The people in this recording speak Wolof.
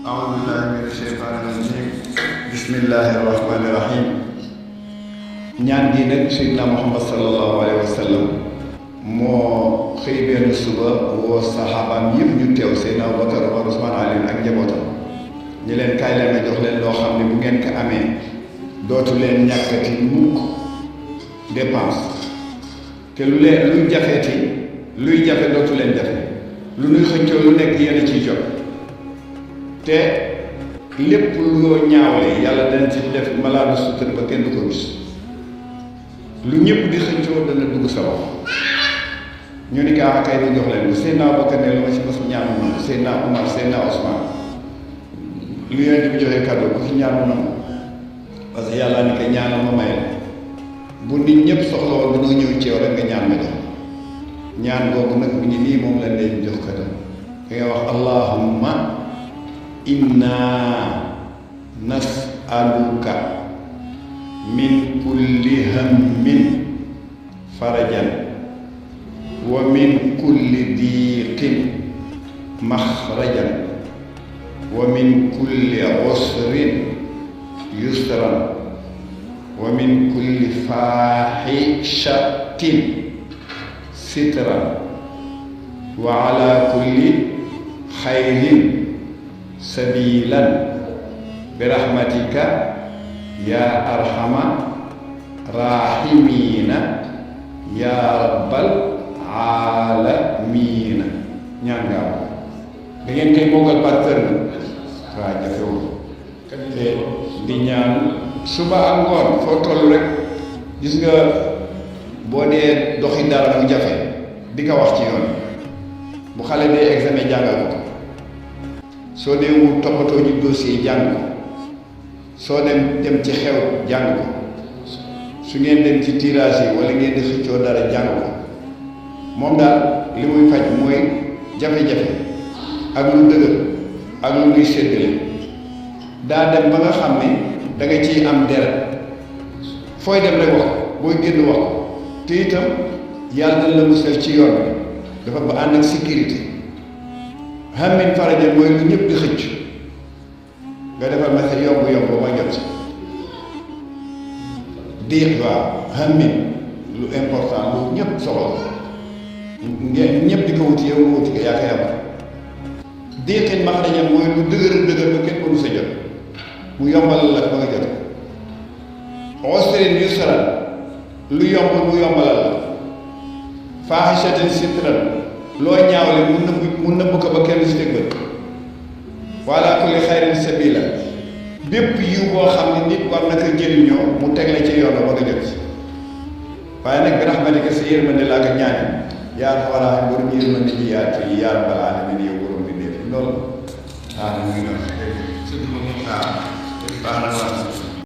أعوذ بالله من الشيطان الرجيم بسم الله الرحمن الرحيم ñaan gi nag Seydina Muhammad sallallahu alayhi wa sallam moo xëy benn suba woo saxaabaam yëpp ñu teew Seydina Abubakar Umar Usmaan Ali ak njabootam ñi leen kaay leen ma jox leen loo xam ne bu ngeen ko amee dootu leen ñàkkati mukk dépense te lu jafeeti luy jafe dootu leen jafe lu nuy xëccoo lu nekk yéen a ciy jot te lépp loo ñaawle yàlla dana ci def malaanu sutura ba kenn du ko gis lu ñëpp di xëccoo dana dugg sa loxo ñu ni kaa kay di jox leen Seydina Abubakar ne lu ma ci mos ñaan mu Seydina Umar Seydina Usmaan lu yonent bi joxee kàddu ku fi ñaan mu parce que yàlla ni ko ñaanal ma may bu nit ñëpp soxla woon dañoo ñëw ci yow rek nga ñaan ma jox ñaan boobu nag mi ngi nii moom lañ leen jox ko tam da ngay wax allahumma inna nas'aluka min kulli hammin farajan wa min kulli diiqin maxrajan wa min kulli usrin yusran wa min kulli faahishatin sitran wa ala kulli xayrin sabilan bi rahmatika ya arhama rahimina ya rabbal alamina ñaan ngaaw da ngeen koy moogal par kër na waa jafewul te di ñaan suba ak ngoon foo toll rek gis nga boo dee doxi dara mu jafe di ko wax ci yoon bu xale dee examen jàngal ko soo dee wut toppatoo ji dossier jàng ko soo dem ci xew jàng ko su ngeen dem ci tirage yi wala ngeen di xëccoo dara jàng ko moom daal li muy faj mooy jafe-jafe ak lu dëgër ak lu luy séddale daa dem ba nga xam ne da nga ciy am deret fooy dem rek wax booy génn wax ko te itam yàlla na la musal ci yoon bi dafa ba ànd ak sécurité hammin farajan mooy lu ñëpp di xëcc nga defal ma sa yomb ba ma jot si diix waaw hammin lu important lu ñëpp soxla ngeen ñëpp di ko wuti yow nga wuti ko yaa koy am diixin maxrajan mooy lu dëgër ba kenn ko du sa jot mu yombalal la ba nga jot usrin yusran lu yomb mu yombalal la faahishatin sitran loo ñaawle mu nëbb ko ba kenn si teg bët wala kulli xayrin sabila bépp yiw boo xam ne nit war na ko jëriñoo mu teg la ci yoon ba nga jot si waaye nag bi rahmatika sa yërmande laa ko ñaani yaa xawalaa borom yërmande ji yaatu yi yaa rabbal aalamiin yow borom bi def loolu waaw mu ngi noonu waaw baax na